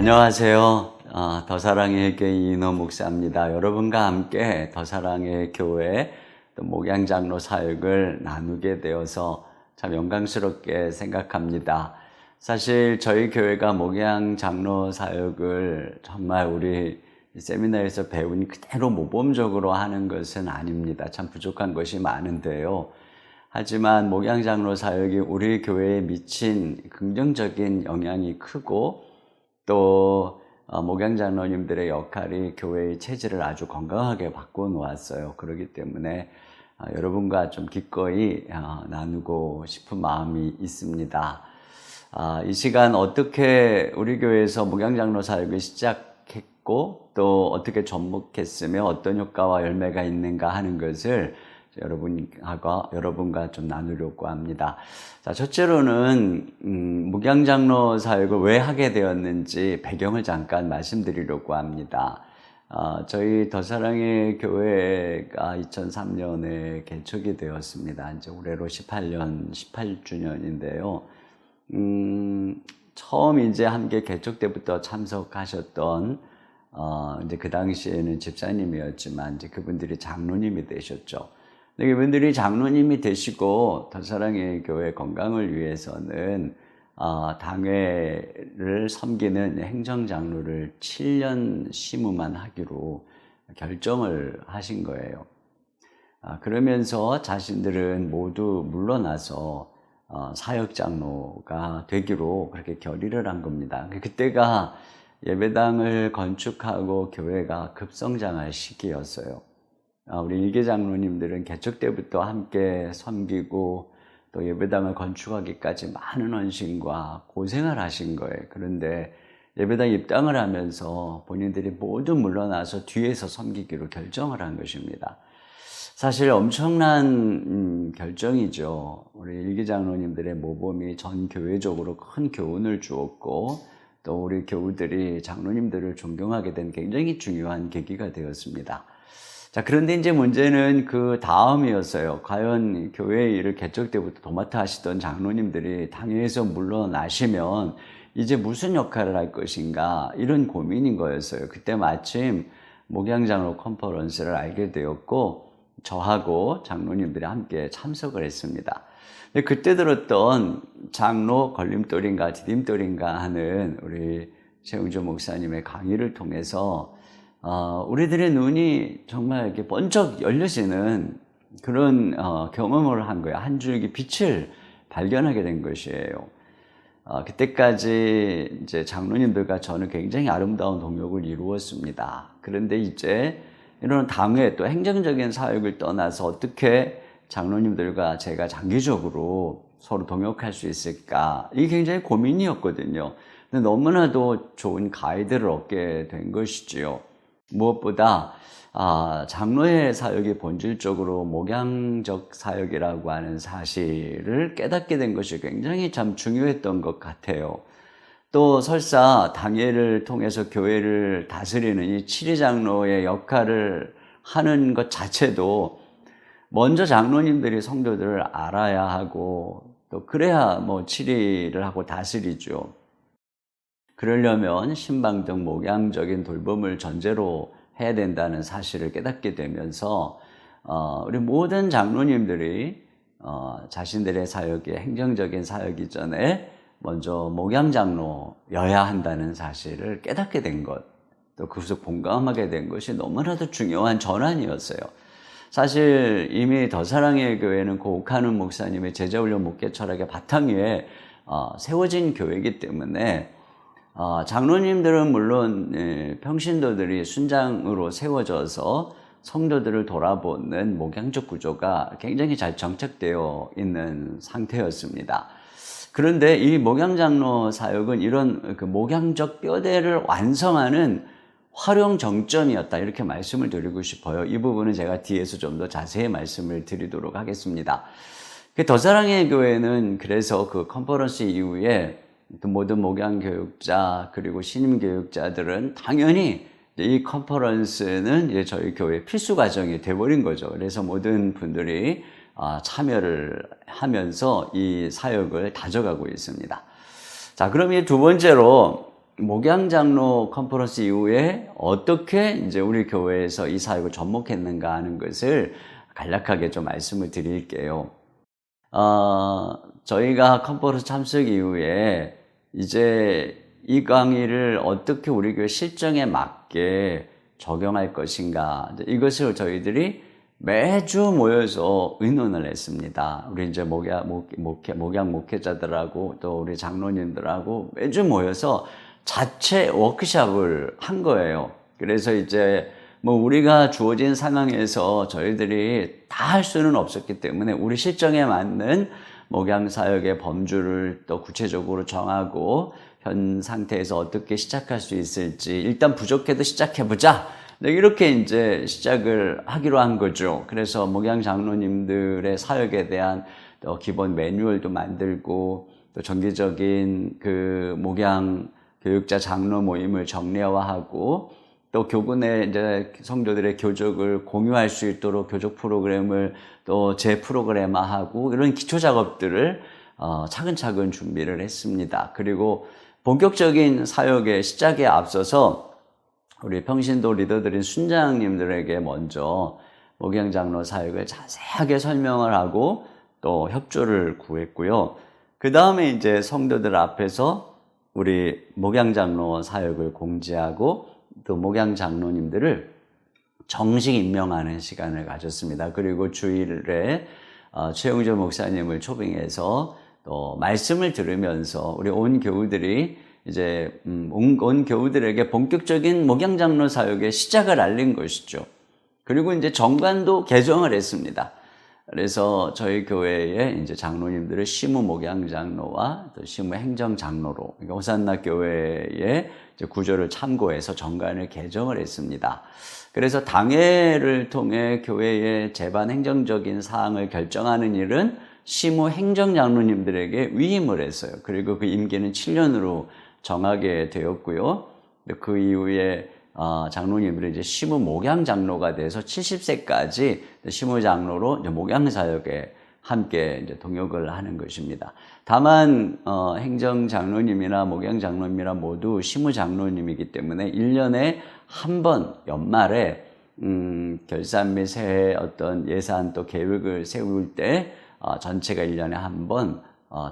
안녕하세요. 더 사랑의 교회 이인호 목사입니다. 여러분과 함께 더 사랑의 교회 또 목양장로 사역을 나누게 되어서 참 영광스럽게 생각합니다. 사실 저희 교회가 목양장로 사역을 정말 우리 세미나에서 배운 그대로 모범적으로 하는 것은 아닙니다. 참 부족한 것이 많은데요. 하지만 목양장로 사역이 우리 교회에 미친 긍정적인 영향이 크고 또 목양장로님들의 역할이 교회의 체질을 아주 건강하게 바꿔놓았어요. 그렇기 때문에 여러분과 좀 기꺼이 나누고 싶은 마음이 있습니다. 이 시간 어떻게 우리 교회에서 목양장로 사역을 시작했고 또 어떻게 접목했으며 어떤 효과와 열매가 있는가 하는 것을 여러분과 좀 나누려고 합니다. 자, 첫째로는 목양장로 사역을 왜 하게 되었는지 배경을 잠깐 말씀드리려고 합니다. 저희 더 사랑의 교회가 2003년에 개척이 되었습니다. 이제 올해로 18주년인데요. 처음 이제 함께 개척 때부터 참석하셨던 이제 그 당시에는 집사님이었지만 이제 그분들이 장로님이 되셨죠. 이분들이 장로님이 되시고 더 사랑의 교회 건강을 위해서는 당회를 섬기는 행정장로를 7년 심우만 하기로 결정을 하신 거예요. 그러면서 자신들은 모두 물러나서 사역장로가 되기로 그렇게 결의를 한 겁니다. 그때가 예배당을 건축하고 교회가 급성장할 시기였어요. 우리 일개 장로님들은 개척 때부터 함께 섬기고 또 예배당을 건축하기까지 많은 헌신과 고생을 하신 거예요. 그런데 예배당 입당을 하면서 본인들이 모두 물러나서 뒤에서 섬기기로 결정을 한 것입니다. 사실 엄청난 결정이죠. 우리 일개 장로님들의 모범이 전 교회적으로 큰 교훈을 주었고 또 우리 교우들이 장로님들을 존경하게 된 굉장히 중요한 계기가 되었습니다. 자, 그런데 이제 문제는 그 다음이었어요. 과연 교회의 일을 개척 때부터 도맡아 하시던 장로님들이 당회에서 물러나시면 이제 무슨 역할을 할 것인가 이런 고민인 거였어요. 그때 마침 목양장로 컨퍼런스를 알게 되었고 저하고 장로님들이 함께 참석을 했습니다. 근데 그때 들었던 장로 걸림돌인가 디딤돌인가 하는 우리 최웅주 목사님의 강의를 통해서 우리들의 눈이 정말 이렇게 번쩍 열려지는 그런 경험을 한 거예요. 한 줄기 빛을 발견하게 된 것이에요. 그때까지 이제 장로님들과 저는 굉장히 아름다운 동역을 이루었습니다. 그런데 이제 이런 당회 또 행정적인 사역을 떠나서 어떻게 장로님들과 제가 장기적으로 서로 동역할 수 있을까? 이게 굉장히 고민이었거든요. 근데 너무나도 좋은 가이드를 얻게 된 것이지요. 무엇보다 장로의 사역이 본질적으로 목양적 사역이라고 하는 사실을 깨닫게 된 것이 굉장히 참 중요했던 것 같아요. 또 설사 당회를 통해서 교회를 다스리는 이 치리장로의 역할을 하는 것 자체도 먼저 장로님들이 성도들을 알아야 하고 또 그래야 뭐 치리를 하고 다스리죠. 그러려면 신방적 목양적인 돌봄을 전제로 해야 된다는 사실을 깨닫게 되면서 우리 모든 장로님들이 자신들의 사역이 행정적인 사역 이전에 먼저 목양장로여야 한다는 사실을 깨닫게 된 것, 또 그것을 공감하게 된 것이 너무나도 중요한 전환이었어요. 사실 이미 더 사랑의 교회는 고욱하는 목사님의 제자훈련 목회 철학의 바탕 위에 세워진 교회이기 때문에 장로님들은 물론 평신도들이 순장으로 세워져서 성도들을 돌아보는 목양적 구조가 굉장히 잘 정착되어 있는 상태였습니다. 그런데 이 목양장로 사역은 이런 그 목양적 뼈대를 완성하는 활용 정점이었다 이렇게 말씀을 드리고 싶어요. 이 부분은 제가 뒤에서 좀 더 자세히 말씀을 드리도록 하겠습니다. 더 사랑의 교회는 그래서 그 컨퍼런스 이후에 모든 목양교육자 그리고 신임교육자들은 당연히 이 컨퍼런스는 이제 저희 교회 필수 과정이 돼버린 거죠. 그래서 모든 분들이 참여를 하면서 이 사역을 다져가고 있습니다. 자, 그럼 이 두 번째로 목양장로 컨퍼런스 이후에 어떻게 이제 우리 교회에서 이 사역을 접목했는가 하는 것을 간략하게 좀 말씀을 드릴게요. 저희가 컨퍼런스 참석 이후에 이제 이 강의를 어떻게 우리 교회 실정에 맞게 적용할 것인가, 이것을 저희들이 매주 모여서 의논을 했습니다. 우리 이제 목양 목회자들하고 또 우리 장로님들하고 매주 모여서 자체 워크숍을 한 거예요. 그래서 이제 우리가 주어진 상황에서 저희들이 다 할 수는 없었기 때문에 우리 실정에 맞는 목양 사역의 범주를 또 구체적으로 정하고 현 상태에서 어떻게 시작할 수 있을지, 일단 부족해도 시작해보자. 이렇게 이제 시작을 하기로 한 거죠. 그래서 목양 장로님들의 사역에 대한 또 기본 매뉴얼도 만들고, 또 정기적인 그 목양 교육자 장로 모임을 정례화하고, 또 교군의 이제 성도들의 교족을 공유할 수 있도록 교족 프로그램을 또 재프로그램화하고, 이런 기초 작업들을 차근차근 준비를 했습니다. 그리고 본격적인 사역의 시작에 앞서서 우리 평신도 리더들인 순장님들에게 먼저 목양 장로 사역을 자세하게 설명을 하고 또 협조를 구했고요. 그 다음에 이제 성도들 앞에서 우리 목양 장로 사역을 공지하고 또 목양 장로님들을 정식 임명하는 시간을 가졌습니다. 그리고 주일에 최영조 목사님을 초빙해서 또 말씀을 들으면서 우리 온 교우들이 이제 온 교우들에게 본격적인 목양 장로 사역의 시작을 알린 것이죠. 그리고 이제 정관도 개정을 했습니다. 그래서 저희 교회에 이제 장로님들을 시무 목양 장로와 또 시무 행정 장로로, 그러니까 호산나 교회의 이제 구조를 참고해서 정관을 개정을 했습니다. 그래서 당회를 통해 교회의 제반 행정적인 사항을 결정하는 일은 시무 행정 장로님들에게 위임을 했어요. 그리고 그 임기는 7년으로 정하게 되었고요. 그 이후에 장로님들이 이제 시무 목양 장로가 돼서 70세까지 시무 장로로 이제 목양 사역에 함께 이제 동역을 하는 것입니다. 다만 행정 장로님이나 목양 장로님이나 모두 시무 장로님이기 때문에 1년에 한 번 연말에 결산 및 새해 어떤 예산 또 계획을 세울 때 전체가 1년에 한 번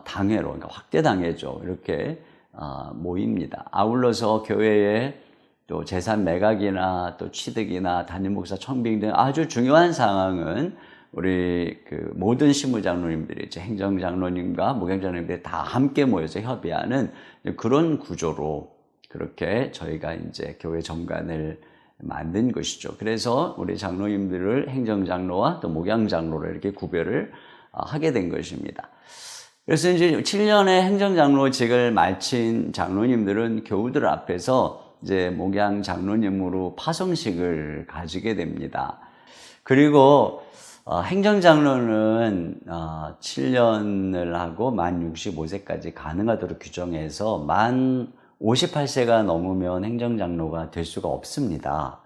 당회로, 그러니까 확대 당회죠. 이렇게 모입니다. 아울러서 교회에 또 재산 매각이나 또 취득이나 담임 목사 청빙 등 아주 중요한 상황은 우리 그 모든 시무장로님들이 이제 행정장로님과 목양장로님들이 다 함께 모여서 협의하는 그런 구조로 그렇게 저희가 이제 교회 정관을 만든 것이죠. 그래서 우리 장로님들을 행정장로와 또 목양장로로 이렇게 구별을 하게 된 것입니다. 그래서 이제 7년의 행정장로직을 마친 장로님들은 교우들 앞에서 이제 목양 장로님으로 파송식을 가지게 됩니다. 그리고 행정장로는 7년을 하고 만 65세까지 가능하도록 규정해서 만 58세가 넘으면 행정장로가 될 수가 없습니다.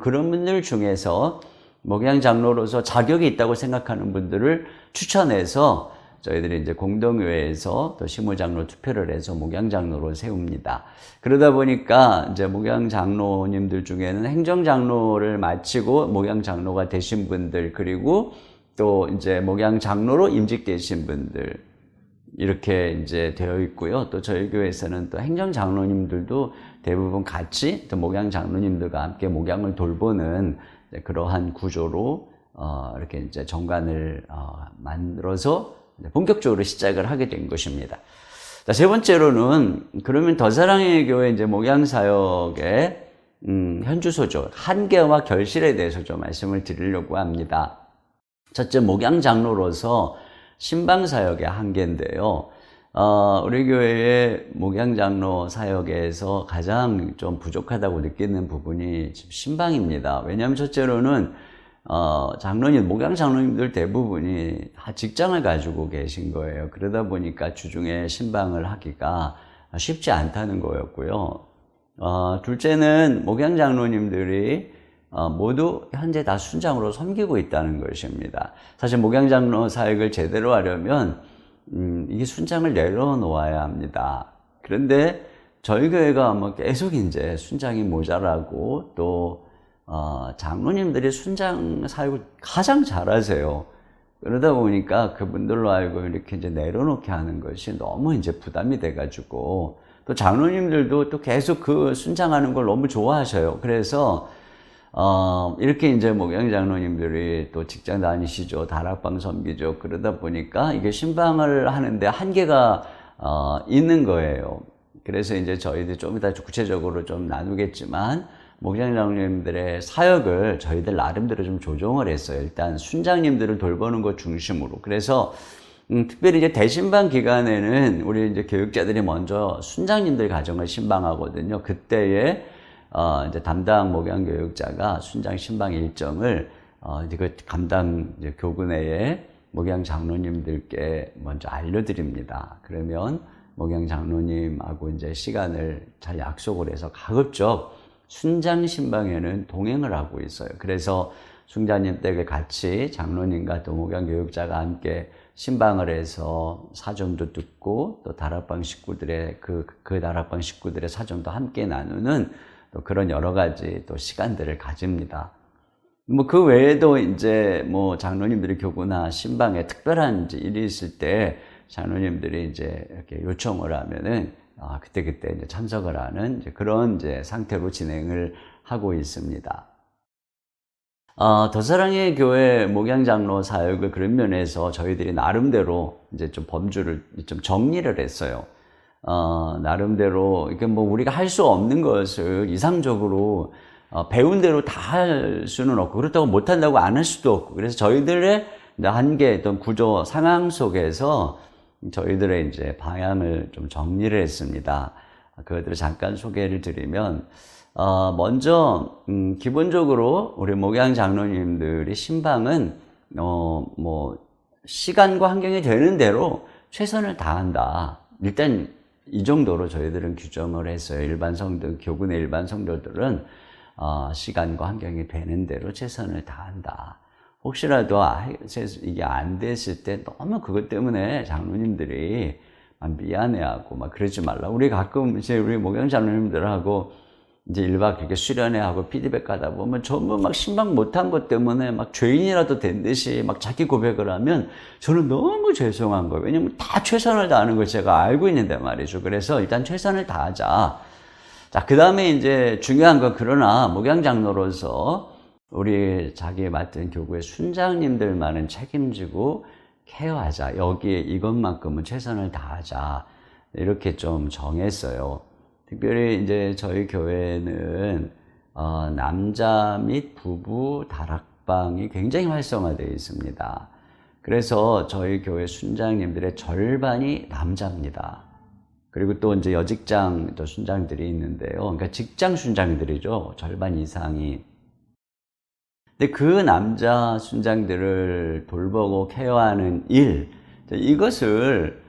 그런 분들 중에서 목양장로로서 자격이 있다고 생각하는 분들을 추천해서 저희들이 이제 공동회에서 또 시무장로 투표를 해서 목양장로로 세웁니다. 그러다 보니까 이제 목양장로님들 중에는 행정장로를 마치고 목양장로가 되신 분들, 그리고 또 이제 목양장로로 임직되신 분들, 이렇게 이제 되어 있고요. 또 저희 교회에서는 또 행정장로님들도 대부분 같이 또 목양장로님들과 함께 목양을 돌보는 그러한 구조로 이렇게 이제 정관을 만들어서 본격적으로 시작을 하게 된 것입니다. 자, 세 번째로는 그러면 더 사랑의 교회 이제 목양 사역의 현주소죠. 한계와 결실에 대해서 좀 말씀을 드리려고 합니다. 첫째, 목양 장로로서 신방 사역의 한계인데요. 우리 교회의 목양 장로 사역에서 가장 좀 부족하다고 느끼는 부분이 신방입니다. 왜냐하면 첫째로는 장로님, 목양 장로님들 대부분이 직장을 가지고 계신 거예요. 그러다 보니까 주중에 신방을 하기가 쉽지 않다는 거였고요. 둘째는 목양 장로님들이 모두 현재 다 순장으로 섬기고 있다는 것입니다. 사실 목양 장로 사역을 제대로 하려면 이게 순장을 내려놓아야 합니다. 그런데 저희 교회가 뭐 계속 이제 순장이 모자라고 또 장로님들이 순장 사역을 가장 잘하세요. 그러다 보니까 그분들로 알고 이렇게 이제 내려놓게 하는 것이 너무 이제 부담이 돼가지고 또 장로님들도 또 계속 그 순장하는 걸 너무 좋아하셔요. 그래서 이렇게 이제 목양 장로님들이 또 직장 다니시죠. 다락방 섬기죠. 그러다 보니까 이게 신방을 하는데 한계가 있는 거예요. 그래서 이제 저희들이 좀 이따 구체적으로 좀 나누겠지만 목양 장로님들의 사역을 저희들 나름대로 좀 조정을 했어요. 일단 순장님들을 돌보는 것 중심으로. 그래서 특별히 이제 대신방 기간에는 우리 이제 교육자들이 먼저 순장님들 가정을 신방하거든요. 그때에 이제 담당 목양 교육자가 순장 신방 일정을 이제 그 감당 이제 교구내에 목양 장로님들께 먼저 알려드립니다. 그러면 목양 장로님하고 이제 시간을 잘 약속을 해서 가급적 순장 신방에는 동행을 하고 있어요. 그래서 순장님 댁에 같이 장로님과 또 목양 교육자가 함께 신방을 해서 사정도 듣고 또 다락방 식구들의 그 다락방 식구들의 사정도 함께 나누는 또 그런 여러 가지 또 시간들을 가집니다. 뭐 그 외에도 이제 뭐 장로님들이 교구나 신방에 특별한 이제 일이 있을 때 장로님들이 이제 이렇게 요청을 하면은 그때 이제 참석을 하는 이제 그런 이제 상태로 진행을 하고 있습니다. 더사랑의 교회 목양장로 사역을 그런 면에서 저희들이 나름대로 이제 좀 범주를 좀 정리를 했어요. 나름대로 이게 뭐 우리가 할 수 없는 것을 이상적으로 배운 대로 다 할 수는 없고 그렇다고 못한다고 안 할 수도 없고 그래서 저희들의 한계 어떤 구조 상황 속에서 저희들의 이제 방향을 좀 정리를 했습니다. 그것들을 잠깐 소개를 드리면 먼저 기본적으로 우리 목양 장로님들이 신방은 뭐 시간과 환경이 되는 대로 최선을 다한다. 일단 이 정도로 저희들은 규정을 했어요. 일반 성도 교군의 일반 성도들은 시간과 환경이 되는 대로 최선을 다한다. 혹시라도 이게 안 됐을 때 너무 그것 때문에 장로님들이 미안해하고 막 그러지 말라. 우리 가끔 이제 우리 목양 장로님들하고 이제 1박 이렇게 수련회하고 피드백 하다 보면 전부 막 신방 못한 것 때문에 막 죄인이라도 된 듯이 막 자기 고백을 하면 저는 너무 죄송한 거예요. 왜냐면 다 최선을 다하는 걸 제가 알고 있는데 말이죠. 그래서 일단 최선을 다하자. 자, 그 다음에 이제 중요한 건 그러나 목양장로로서 우리 자기에 맡은 교구의 순장님들만은 책임지고 케어하자. 여기에 이것만큼은 최선을 다하자. 이렇게 좀 정했어요. 특별히 이제 저희 교회는 남자 및 부부 다락방이 굉장히 활성화되어 있습니다. 그래서 저희 교회 순장님들의 절반이 남자입니다. 그리고 또 이제 여직장 또 순장들이 있는데요. 그러니까 직장 순장들이죠. 절반 이상이. 근데 그 남자 순장들을 돌보고 케어하는 일, 이것을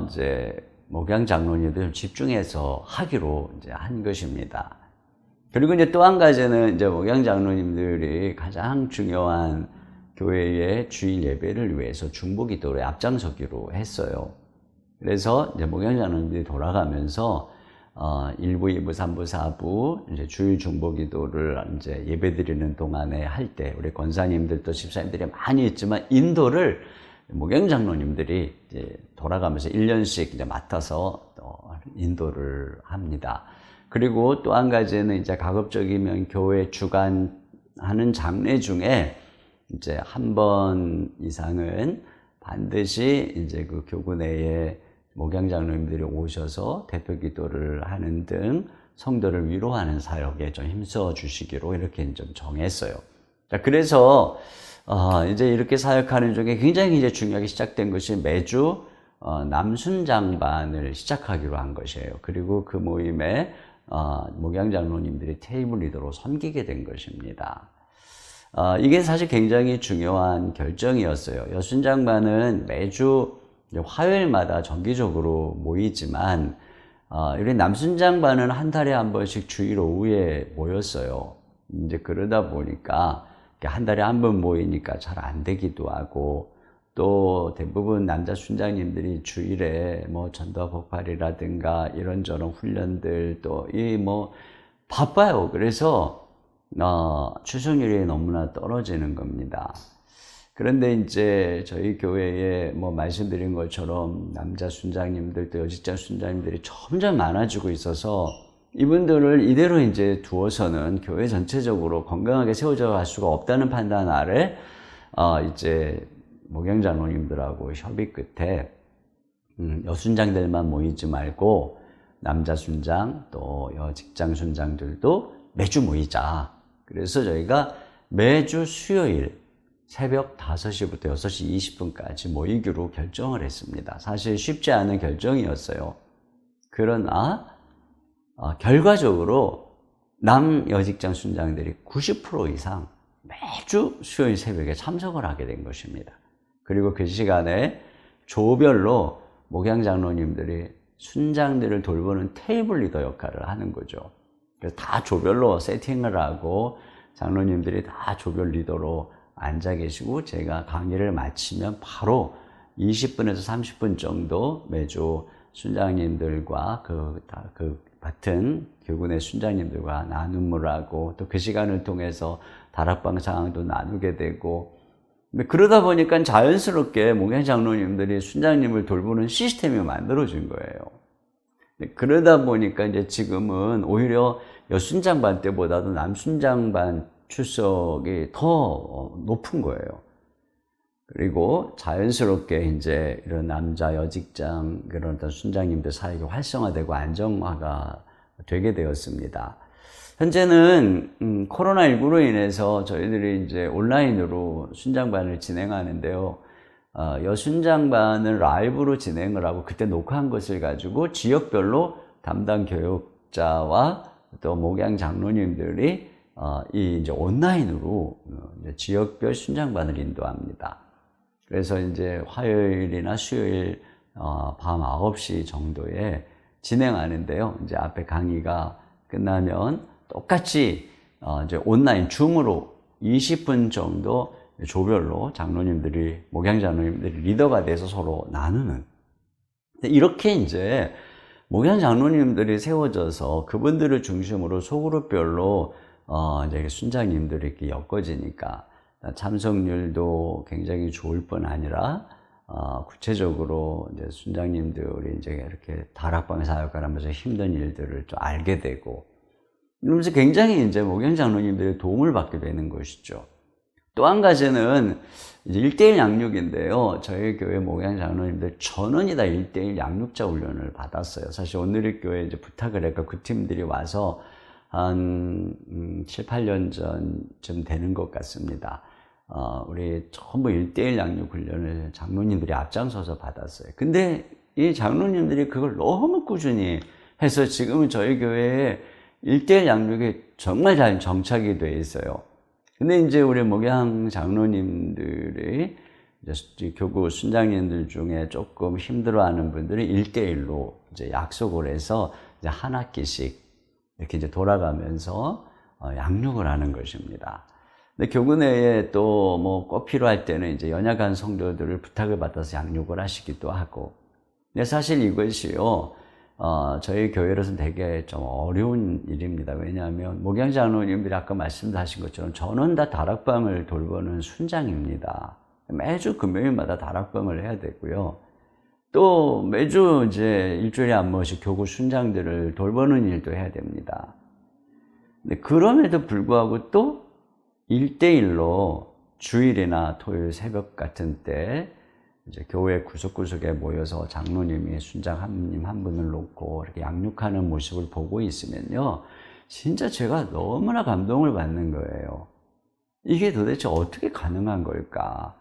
이제 목양 장로님들 집중해서 하기로 이제 한 것입니다. 그리고 이제 또 한 가지는 이제 목양 장로님들이 가장 중요한 교회의 주일 예배를 위해서 중보기도를 앞장서기로 했어요. 그래서 이제 목양 장로님들이 돌아가면서 1부, 2부, 3부, 4부 이제 주일 중보기도를 이제 예배드리는 동안에 할 때 우리 권사님들도 집사님들이 많이 있지만 인도를 목양 장로님들이 이제 돌아가면서 1년씩 이제 맡아서 인도를 합니다. 그리고 또 한 가지는 이제 가급적이면 교회 주관하는 장례 중에 이제 한 번 이상은 반드시 이제 그 교구 내에 목양 장로님들이 오셔서 대표 기도를 하는 등 성도를 위로하는 사역에 좀 힘써 주시기로 이렇게 좀 정했어요. 자, 그래서 이제 이렇게 사역하는 중에 굉장히 이제 중요하게 시작된 것이 매주 남순장반을 시작하기로 한 것이에요. 그리고 그 모임에 목양 장로님들이 테이블 리더로 섬기게 된 것입니다. 이게 사실 굉장히 중요한 결정이었어요. 여순장반은 매주 화요일마다 정기적으로 모이지만 우리 남순장반은 한 달에 한 번씩 주일 오후에 모였어요. 이제 그러다 보니까 한 달에 한 번 모이니까 잘 안 되기도 하고 또 대부분 남자 순장님들이 주일에 뭐 전도 폭발이라든가 이런저런 훈련들 또 이 뭐 바빠요. 그래서 출석률이 너무나 떨어지는 겁니다. 그런데 이제 저희 교회에 뭐 말씀드린 것처럼 남자 순장님들 또 여직장 순장님들이 점점 많아지고 있어서 이분들을 이대로 이제 두어서는 교회 전체적으로 건강하게 세워져 갈 수가 없다는 판단 아래 이제 목양장로님들하고 협의 끝에 여순장들만 모이지 말고 남자 순장 또 여직장 순장들도 매주 모이자. 그래서 저희가 매주 수요일 새벽 5시부터 6시 20분까지 모이기로 결정을 했습니다. 사실 쉽지 않은 결정이었어요. 그러나 결과적으로 남 여직장 순장들이 90% 이상 매주 수요일 새벽에 참석을 하게 된 것입니다. 그리고 그 시간에 조별로 목양장로님들이 순장들을 돌보는 테이블 리더 역할을 하는 거죠. 그래서 다 조별로 세팅을 하고 장로님들이 다 조별 리더로 앉아 계시고 제가 강의를 마치면 바로 20분에서 30분 정도 매주 순장님들과 그 같은 교군의 순장님들과 나눔을 하고 또 그 시간을 통해서 다락방 상황도 나누게 되고 그러다 보니까 자연스럽게 목양장로님들이 순장님을 돌보는 시스템이 만들어진 거예요. 그러다 보니까 이제 지금은 오히려 여순장반 때보다도 남순장반 출석이 더 높은 거예요. 그리고 자연스럽게 이제 이런 남자 여직장 그런 순장님들 사이가 활성화되고 안정화가 되게 되었습니다. 현재는 코로나19로 인해서 저희들이 이제 온라인으로 순장반을 진행하는데요. 여순장반을 라이브로 진행을 하고 그때 녹화한 것을 가지고 지역별로 담당 교육자와 또 목양 장로님들이 이제 온라인으로 이제 지역별 순장반을 인도합니다. 그래서 이제 화요일이나 수요일 밤 9시 정도에 진행하는데요. 이제 앞에 강의가 끝나면 똑같이 이제 온라인 줌으로 20분 정도 조별로 장로님들이 목양 장로님들이 리더가 돼서 서로 나누는 이렇게 이제 목양 장로님들이 세워져서 그분들을 중심으로 소그룹별로 이제 순장님들이 이렇게 엮어지니까 참석률도 굉장히 좋을 뿐 아니라 구체적으로 이제 순장님들이 이제 이렇게 다락방 사역을 하면서 힘든 일들을 좀 알게 되고 이러면서 굉장히 이제 목양 장로님들의 도움을 받게 되는 것이죠. 또 한 가지는 이제 1대1 양육인데요. 저희 교회 목양 장로님들 전원이 다 1대1 양육자 훈련을 받았어요. 사실 오늘의 교회에 이제 부탁을 했고 그 팀들이 와서 한 7, 8년 전쯤 되는 것 같습니다. 우리 전부 1대1 양육 훈련을 장로님들이 앞장서서 받았어요. 근데 이 장로님들이 그걸 너무 꾸준히 해서 지금은 저희 교회에 1대1 양육이 정말 잘 정착이 돼 있어요. 근데 이제 우리 목양 장로님들이 이제 교구 순장님들 중에 조금 힘들어하는 분들이 1대1로 이제 약속을 해서 이제 한 학기씩 이렇게 이제 돌아가면서 양육을 하는 것입니다. 근데 교구내에 또 뭐 꼭 필요할 때는 이제 연약한 성도들을 부탁을 받아서 양육을 하시기도 하고. 근데 사실 이것이요, 저희 교회로서는 되게 좀 어려운 일입니다. 왜냐하면 목양 장로님들이 아까 말씀하신 것처럼 전원 다 다락방을 돌보는 순장입니다. 매주 금요일마다 다락방을 해야 되고요. 또 매주 이제 일주일에 한 번씩 교구 순장들을 돌보는 일도 해야 됩니다. 근데 그럼에도 불구하고 또 1대1로 주일이나 토요일 새벽 같은 때 이제 교회 구석구석에 모여서 장로님이 순장 한 분을 놓고 이렇게 양육하는 모습을 보고 있으면요, 진짜 제가 너무나 감동을 받는 거예요. 이게 도대체 어떻게 가능한 걸까?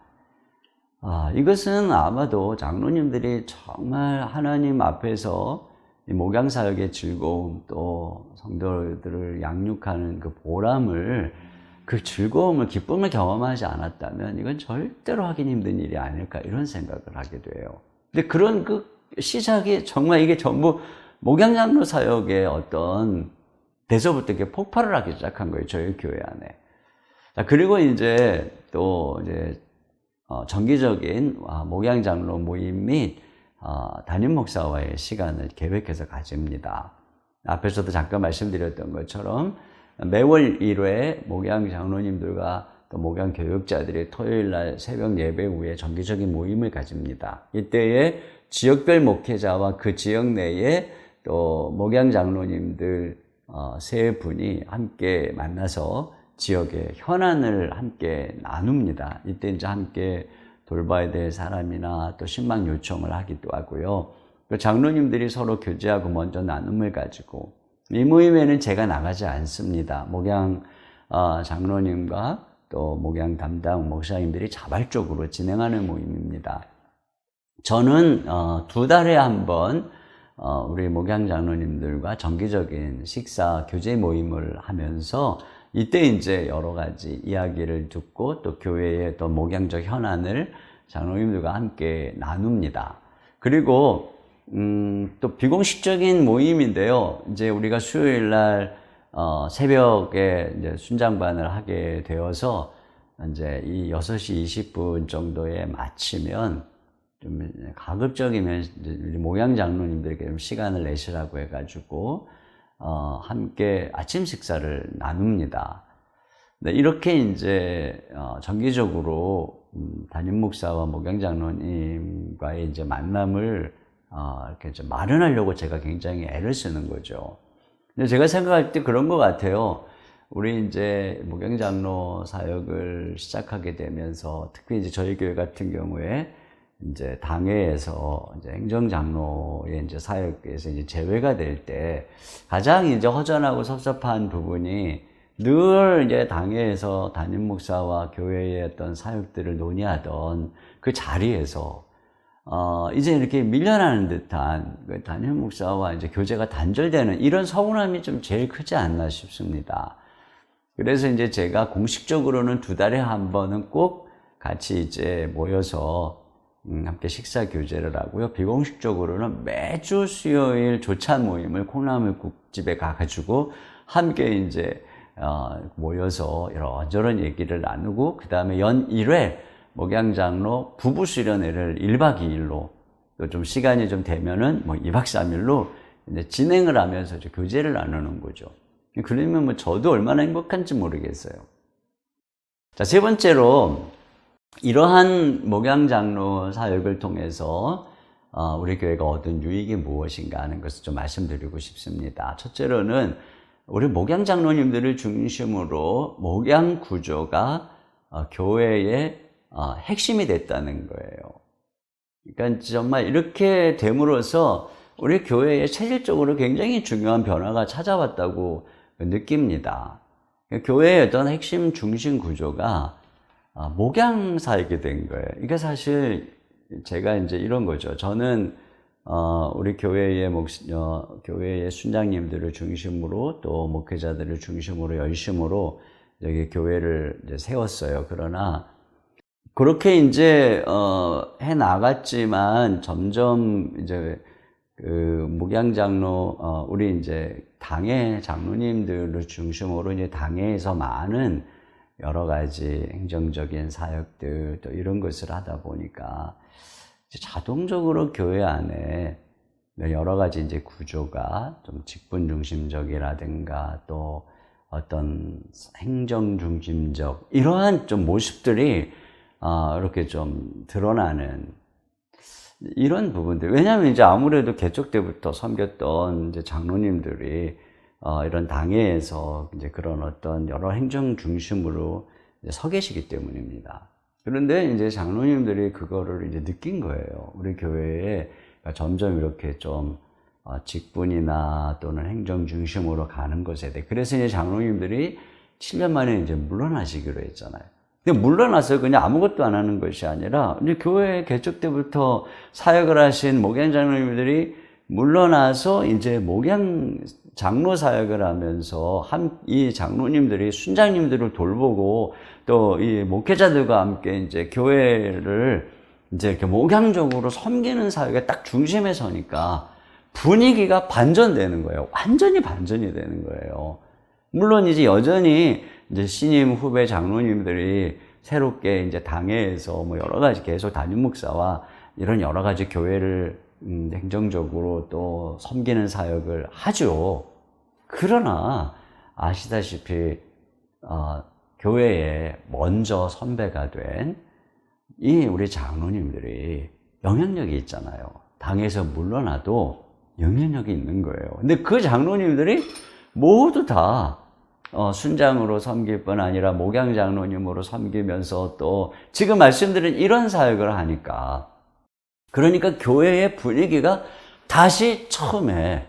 이것은 아마도 장로님들이 정말 하나님 앞에서 목양사역의 즐거움 또 성도들을 양육하는 그 보람을 그 즐거움을 기쁨을 경험하지 않았다면 이건 절대로 하기 힘든 일이 아닐까 이런 생각을 하게 돼요. 근데 그런 그 시작이 정말 이게 전부 목양장로 사역의 어떤 데서부터 이렇게 폭발을 하기 시작한 거예요. 저희 교회 안에. 자, 그리고 이제 또 이제 정기적인 목양 장로 모임 및 담임 목사와의 시간을 계획해서 가집니다. 앞에서도 잠깐 말씀드렸던 것처럼 매월 1회 목양 장로님들과 또 목양 교육자들이 토요일 날 새벽 예배 후에 정기적인 모임을 가집니다. 이때에 지역별 목회자와 그 지역 내에 또 목양 장로님들 세 분이 함께 만나서 지역의 현안을 함께 나눕니다. 이때 이제 함께 돌봐야 될 사람이나 또 신방 요청을 하기도 하고요. 또 장로님들이 서로 교제하고 먼저 나눔을 가지고, 이 모임에는 제가 나가지 않습니다. 목양 장로님과 또 목양 담당 목사님들이 자발적으로 진행하는 모임입니다. 저는 2달에 한 번 우리 목양 장로님들과 정기적인 식사 교제 모임을 하면서 이때 이제 여러 가지 이야기를 듣고 또 교회의 또 목양적 현안을 장로님들과 함께 나눕니다. 그리고 또 비공식적인 모임인데요. 이제 우리가 수요일 날 새벽에 이제 순장반을 하게 되어서 이제 이 6시 20분 정도에 마치면 좀 가급적이면 우리 목양 장로님들에게 좀 시간을 내시라고 해가지고 함께 아침 식사를 나눕니다. 네, 이렇게 이제 정기적으로 담임 목사와 목양 장로님과의 이제 만남을 이렇게 좀 마련하려고 제가 굉장히 애를 쓰는 거죠. 근데 제가 생각할 때 그런 것 같아요. 우리 이제 목양 장로 사역을 시작하게 되면서 특히 이제 저희 교회 같은 경우에 이제 당회에서 이제 행정장로의 이제 사역에서 이제 제외가 될 때 가장 이제 허전하고 섭섭한 부분이 늘 이제 당회에서 담임 목사와 교회의 어떤 사역들을 논의하던 그 자리에서 이제 이렇게 밀려나는 듯한 그 담임 목사와 이제 교제가 단절되는 이런 서운함이 좀 제일 크지 않나 싶습니다. 그래서 이제 제가 공식적으로는 2달에 한 번은 꼭 같이 이제 모여서 함께 식사 교제를 하고요. 비공식적으로는 매주 수요일 조찬 모임을 콩나물국집에 가가지고 함께 이제 모여서 이런저런 얘기를 나누고, 그 다음에 연 1회 목양장로 부부 수련회를 1박 2일로 또 좀 시간이 좀 되면은 뭐 2박 3일로 이제 진행을 하면서 이제 교제를 나누는 거죠. 그러면 뭐 저도 얼마나 행복한지 모르겠어요. 자, 세 번째로 이러한 목양장로 사역을 통해서 우리 교회가 얻은 유익이 무엇인가 하는 것을 좀 말씀드리고 싶습니다. 첫째로는 우리 목양장로님들을 중심으로 목양 구조가 교회의 핵심이 됐다는 거예요. 그러니까 정말 이렇게 됨으로써 우리 교회에 체질적으로 굉장히 중요한 변화가 찾아왔다고 느낍니다. 교회의 어떤 핵심 중심 구조가 목양 사역이 된 거예요. 이게 사실 제가 이제 이런 거죠. 저는 우리 교회의 순장님들을 중심으로 또 목회자들을 중심으로 열심으로 여기 교회를 이제 세웠어요. 그러나 그렇게 이제 해 나갔지만 점점 이제 그 목양장로 우리 이제 당회 장로님들을 중심으로 이제 당회에서 많은 여러 가지 행정적인 사역들 또 이런 것을 하다 보니까 이제 자동적으로 교회 안에 여러 가지 이제 구조가 좀 직분 중심적이라든가 또 어떤 행정 중심적 이러한 좀 모습들이 이렇게 좀 드러나는 이런 부분들. 왜냐하면 이제 아무래도 개척 때부터 섬겼던 이제 장로님들이 이런 당회에서 이제 그런 어떤 여러 행정 중심으로 이제 서 계시기 때문입니다. 그런데 이제 장로님들이 그거를 이제 느낀 거예요. 우리 교회에 점점 이렇게 좀 직분이나 또는 행정 중심으로 가는 것에 대해. 그래서 이제 장로님들이 7년 만에 이제 물러나시기로 했잖아요. 근데 물러나서 그냥 아무것도 안 하는 것이 아니라 이제 교회 개척 때부터 사역을 하신 목양 장로님들이 물러나서 이제 목양 장로 사역을 하면서 이 장로님들이 순장님들을 돌보고 또 이 목회자들과 함께 이제 교회를 이제 이렇게 목양적으로 섬기는 사역에 딱 중심에 서니까 분위기가 반전되는 거예요. 완전히 반전이 되는 거예요. 물론 이제 여전히 이제 신임 후배 장로님들이 새롭게 이제 당회에서 뭐 여러 가지 계속 담임 목사와 이런 여러 가지 교회를 행정적으로 또 섬기는 사역을 하죠. 그러나 아시다시피 교회에 먼저 선배가 된 이 우리 장로님들이 영향력이 있잖아요. 당에서 물러나도 영향력이 있는 거예요. 근데 그 장로님들이 모두 다 순장으로 섬길 뿐 아니라 목양 장로님으로 섬기면서 또 지금 말씀드린 이런 사역을 하니까, 그러니까 교회의 분위기가 다시 처음에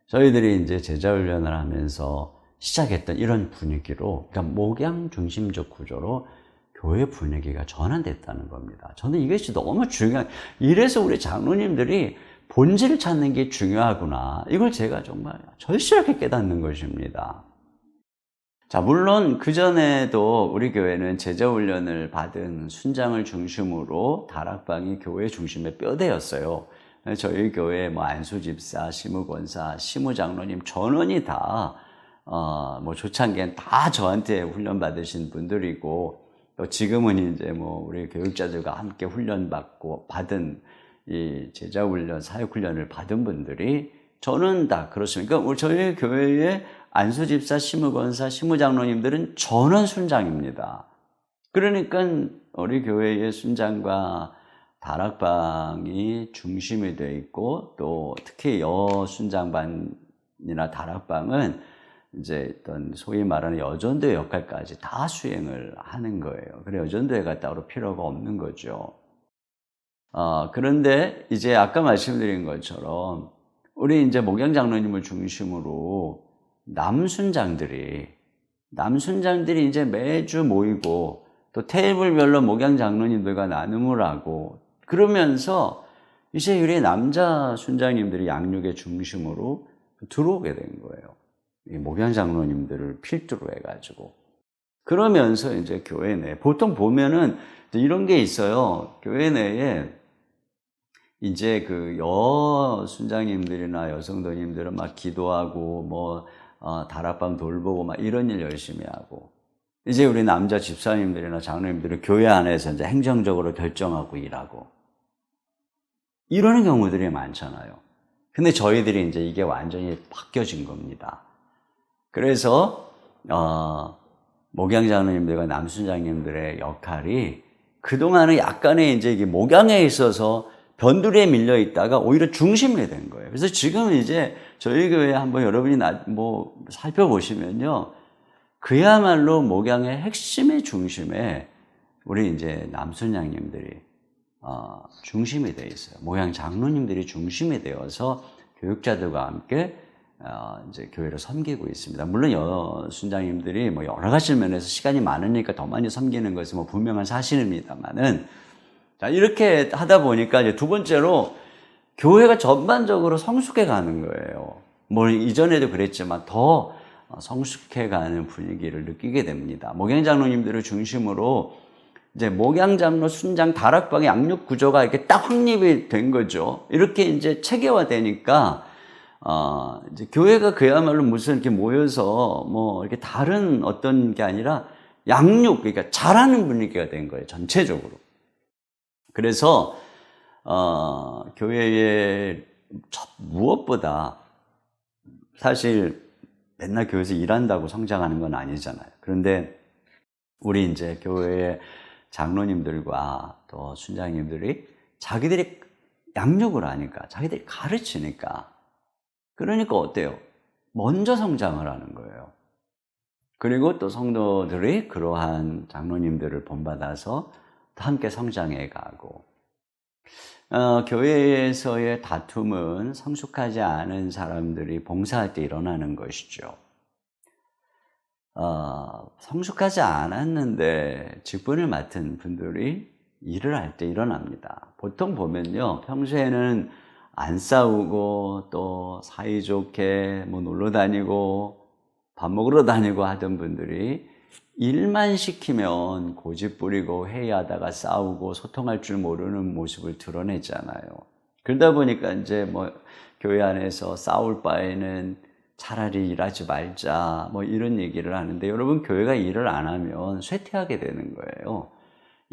저희들이 이제 제자훈련을 하면서 시작했던 이런 분위기로, 그러니까 목양 중심적 구조로 교회 분위기가 전환됐다는 겁니다. 저는 이것이 너무 중요한, 이래서 우리 장로님들이 본질을 찾는 게 중요하구나, 이걸 제가 정말 절실하게 깨닫는 것입니다. 자, 물론 그전에도 우리 교회는 제자훈련을 받은 순장을 중심으로 다락방이 교회 중심의 뼈대였어요. 저희 교회 뭐 안수집사, 시무권사, 시무장로님 전원이 다 뭐 초창기엔 다 저한테 훈련 받으신 분들이고, 또 지금은 이제 뭐 우리 교육자들과 함께 훈련받고 받은 이 제자훈련, 사역훈련을 받은 분들이 저는 다 그렇습니다. 그러니까 저희 교회의 안수집사, 시무권사, 시무장로님들은 전원 순장입니다. 그러니까 우리 교회의 순장과 다락방이 중심이 되어 있고, 또 특히 여순장반이나 다락방은 이제 어떤 소위 말하는 여전도의 역할까지 다 수행을 하는 거예요. 그래, 여전도회가 따로 필요가 없는 거죠. 그런데 이제 아까 말씀드린 것처럼 우리 이제 목양 장로님을 중심으로 남순장들이 이제 매주 모이고, 또 테이블별로 목양 장로님들과 나눔을 하고, 그러면서 이제 우리 남자 순장님들이 양육의 중심으로 들어오게 된 거예요. 이 목양 장로님들을 필두로 해가지고. 그러면서 이제 교회 내에 보통 보면은 이런 게 있어요. 교회 내에 이제 그 여순장님들이나 여성도님들은 막 기도하고 뭐 다락방 돌보고 막 이런 일 열심히 하고, 이제 우리 남자 집사님들이나 장로님들은 교회 안에서 이제 행정적으로 결정하고 일하고, 이러는 경우들이 많잖아요. 근데 저희들이 이제 이게 완전히 바뀌어진 겁니다. 그래서 목양 장로님들과 남순장님들의 역할이 그동안은 약간의 이제 이게 목양에 있어서 변두리에 밀려 있다가 오히려 중심이 된 거예요. 그래서 지금 이제 저희 교회 한번 여러분이 뭐 살펴보시면요, 그야말로 목양의 핵심의 중심에 우리 이제 남순장님들이 중심이 되어 있어요. 목양 장로님들이 중심이 되어서 교육자들과 함께 이제 교회를 섬기고 있습니다. 물론 여순장님들이 뭐 여러 가지 면에서 시간이 많으니까 더 많이 섬기는 것은 뭐 분명한 사실입니다만은, 자, 이렇게 하다 보니까 이제 두 번째로 교회가 전반적으로 성숙해 가는 거예요. 뭐 이전에도 그랬지만 더 성숙해 가는 분위기를 느끼게 됩니다. 목양 장로님들을 중심으로 이제 목양 장로, 순장, 다락방의 양육 구조가 이렇게 딱 확립이 된 거죠. 이렇게 이제 체계화되니까 이제 교회가 그야말로 무슨 이렇게 모여서 뭐 이렇게 다른 어떤 게 아니라 양육, 그러니까 잘하는 분위기가 된 거예요, 전체적으로. 그래서 교회에 무엇보다 사실 맨날 교회에서 일한다고 성장하는 건 아니잖아요. 그런데 우리 이제 교회의 장로님들과 또 순장님들이 자기들이 양육을 하니까, 자기들이 가르치니까, 그러니까 어때요? 먼저 성장을 하는 거예요. 그리고 또 성도들이 그러한 장로님들을 본받아서 함께 성장해 가고, 교회에서의 다툼은 성숙하지 않은 사람들이 봉사할 때 일어나는 것이죠. 성숙하지 않았는데 직분을 맡은 분들이 일을 할 때 일어납니다. 보통 보면요, 평소에는 안 싸우고 또 사이좋게 뭐 놀러 다니고 밥 먹으러 다니고 하던 분들이 일만 시키면 고집 부리고 회의하다가 싸우고 소통할 줄 모르는 모습을 드러내잖아요. 그러다 보니까 이제 뭐 교회 안에서 싸울 바에는 차라리 일하지 말자 뭐 이런 얘기를 하는데, 여러분, 교회가 일을 안 하면 쇠퇴하게 되는 거예요.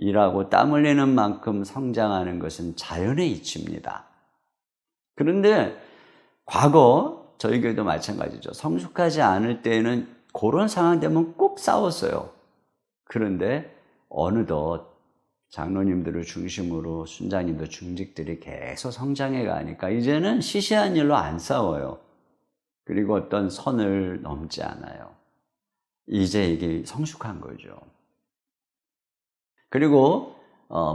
일하고 땀 흘리는 만큼 성장하는 것은 자연의 이치입니다. 그런데 과거 저희 교회도 마찬가지죠. 성숙하지 않을 때에는 그런 상황 되면 꼭 싸웠어요. 그런데 어느덧 장로님들을 중심으로 순장님들, 중직들이 계속 성장해 가니까 이제는 시시한 일로 안 싸워요. 그리고 어떤 선을 넘지 않아요. 이제 이게 성숙한 거죠. 그리고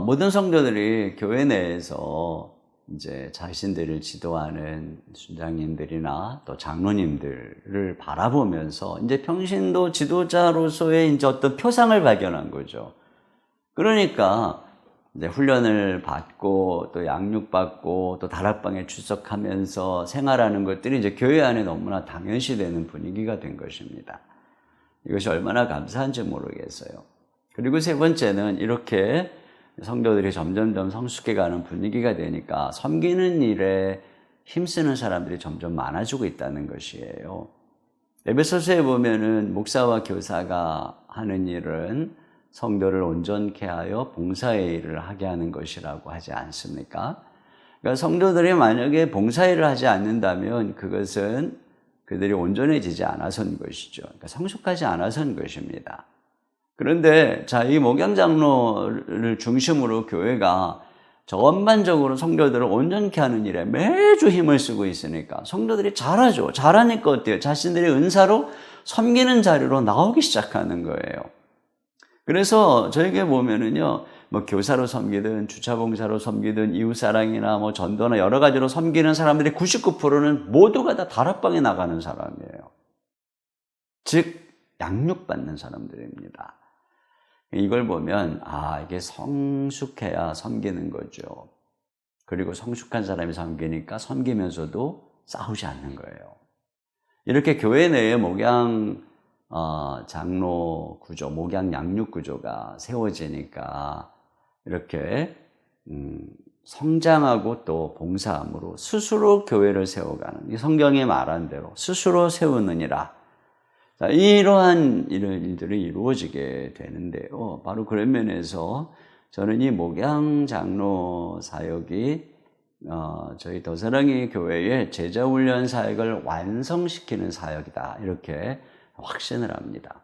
모든 성도들이 교회 내에서 이제 자신들을 지도하는 순장님들이나 또 장로님들을 바라보면서 이제 평신도 지도자로서의 이제 어떤 표상을 발견한 거죠. 그러니까 이제 훈련을 받고 또 양육받고 또 다락방에 출석하면서 생활하는 것들이 이제 교회 안에 너무나 당연시되는 분위기가 된 것입니다. 이것이 얼마나 감사한지 모르겠어요. 그리고 세 번째는 이렇게 성도들이 점점점 성숙해가는 분위기가 되니까 섬기는 일에 힘쓰는 사람들이 점점 많아지고 있다는 것이에요. 에베소서에 보면은 목사와 교사가 하는 일은 성도를 온전케 하여 봉사의 일을 하게 하는 것이라고 하지 않습니까? 그러니까 성도들이 만약에 봉사일을 하지 않는다면 그것은 그들이 온전해지지 않아서인 것이죠. 그러니까 성숙하지 않아서인 것입니다. 그런데 이 목양장로를 중심으로 교회가 전반적으로 성도들을 온전케 하는 일에 매주 힘을 쓰고 있으니까 성도들이 잘하죠. 잘하니까 어때요? 자신들의 은사로 섬기는 자리로 나오기 시작하는 거예요. 그래서 저에게 보면은요, 뭐 교사로 섬기든 주차봉사로 섬기든 이웃사랑이나 뭐 전도나 여러 가지로 섬기는 사람들의 99%는 모두가 다 다락방에 나가는 사람이에요. 즉 양육받는 사람들입니다. 이걸 보면 이게 성숙해야 섬기는 거죠. 그리고 성숙한 사람이 섬기니까 섬기면서도 싸우지 않는 거예요. 이렇게 교회 내에 목양 장로 구조, 목양 양육 구조가 세워지니까 이렇게 성장하고 또 봉사함으로 스스로 교회를 세워가는, 이 성경에 말한 대로 스스로 세우느니라. 자, 이러한 일들이 이루어지게 되는데요. 바로 그런 면에서 저는 이 목양 장로 사역이 저희 더사랑의 교회의 제자훈련 사역을 완성시키는 사역이다, 이렇게 확신을 합니다.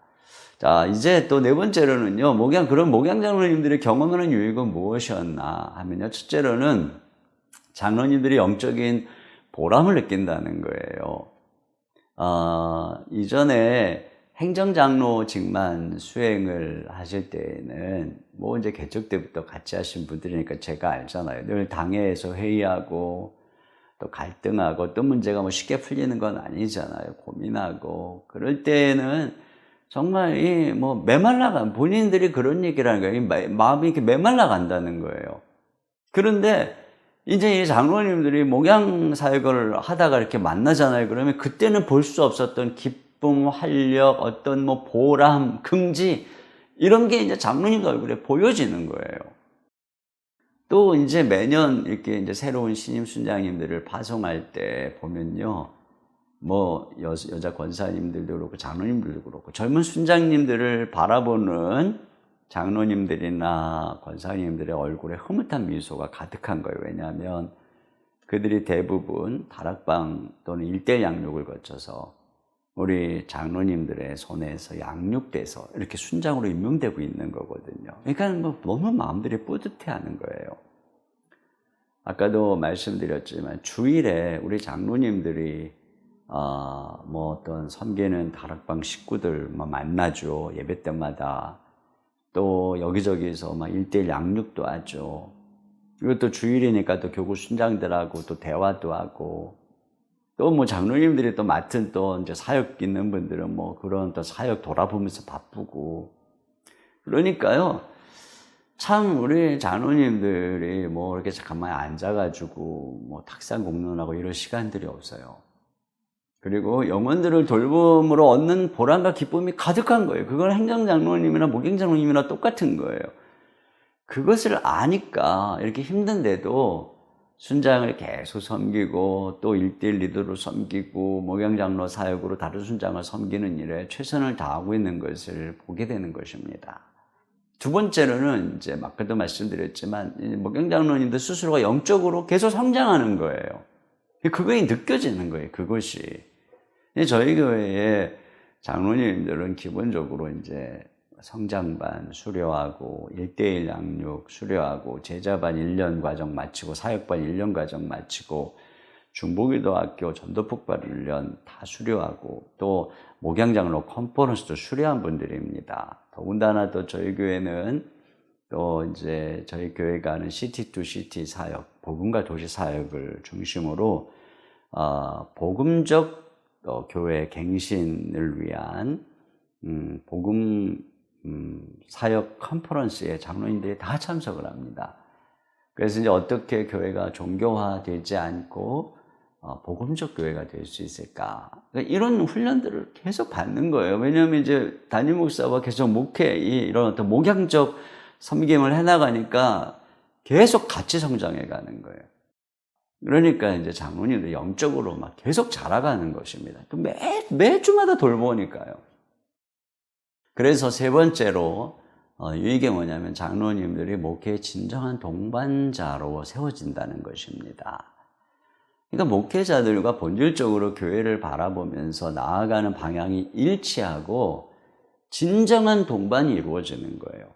자, 이제 또 네 번째로는요, 그런 목양 장로님들이 경험하는 유익은 무엇이었나 하면요, 첫째로는 장로님들이 영적인 보람을 느낀다는 거예요. 이전에 행정장로직만 수행을 하실 때에는 이제 개척 때부터 같이 하신 분들이니까 제가 알잖아요. 늘 당회에서 회의하고 또 갈등하고 또 문제가 쉽게 풀리는 건 아니잖아요. 고민하고 그럴 때는 정말 메말라간, 본인들이 그런 얘기를 하는 거예요. 마음이 이렇게 메말라 간다는 거예요. 그런데 이제 이 장로님들이 목양 사역을 하다가 이렇게 만나잖아요. 그러면 그때는 볼 수 없었던 기쁨, 활력, 어떤 보람, 긍지, 이런 게 이제 장로님 얼굴에 보여지는 거예요. 또 이제 매년 이렇게 이제 새로운 신임 순장님들을 파송할 때 보면요, 여자 권사님들도 그렇고 장로님들도 그렇고 젊은 순장님들을 바라보는 장로님들이나 권사님들의 얼굴에 흐뭇한 미소가 가득한 거예요. 왜냐하면 그들이 대부분 다락방 또는 일대일 양육을 거쳐서 우리 장로님들의 손에서 양육돼서 이렇게 순장으로 임명되고 있는 거거든요. 그러니까 너무 마음들이 뿌듯해하는 거예요. 아까도 말씀드렸지만 주일에 우리 장로님들이 어떤 섬기는 다락방 식구들 만나죠. 예배 때마다. 또 여기저기서 일대일 양육도 하죠. 그리고 또 주일이니까 또 교구 순장들하고 또 대화도 하고, 또 장로님들이 또 맡은 또 이제 사역 있는 분들은 그런 또 사역 돌아보면서 바쁘고. 그러니까요, 참 우리 장로님들이 이렇게 가만히 앉아가지고 탁상 공론하고 이럴 시간들이 없어요. 그리고 영혼들을 돌봄으로 얻는 보람과 기쁨이 가득한 거예요. 그건 행정장로님이나 목양장로님이나 똑같은 거예요. 그것을 아니까 이렇게 힘든데도 순장을 계속 섬기고 또 1:1 리더로 섬기고 목양장로 사역으로 다른 순장을 섬기는 일에 최선을 다하고 있는 것을 보게 되는 것입니다. 두 번째로는 이제 아까도 말씀드렸지만 목양장로님들 스스로가 영적으로 계속 성장하는 거예요. 그것이 느껴지는 거예요. 그것이. 저희 교회의 장로님들은 기본적으로 이제 성장반 수료하고 1:1 양육 수료하고 제자반 1년 과정 마치고 사역반 1년 과정 마치고 중보기도학교 전도폭발 훈련 다 수료하고 또 목양장로 컨퍼런스도 수료한 분들입니다. 더군다나 또 저희 교회는 또 이제 저희 교회가 하는 시티 투 시티 사역, 복음과 도시 사역을 중심으로 복음적 교회 갱신을 위한 복음 사역 컨퍼런스에 장로님들이 다 참석을 합니다. 그래서 이제 어떻게 교회가 종교화되지 않고 복음적 교회가 될 수 있을까? 그러니까 이런 훈련들을 계속 받는 거예요. 왜냐하면 이제 담임 목사와 계속 이런 어떤 목양적 섬김을 해나가니까 계속 같이 성장해 가는 거예요. 그러니까 이제 장로님들 영적으로 막 계속 자라가는 것입니다. 매주마다 돌보니까요. 그래서 세 번째로 이게 뭐냐면 장로님들이 목회의 진정한 동반자로 세워진다는 것입니다. 그러니까 목회자들과 본질적으로 교회를 바라보면서 나아가는 방향이 일치하고 진정한 동반이 이루어지는 거예요.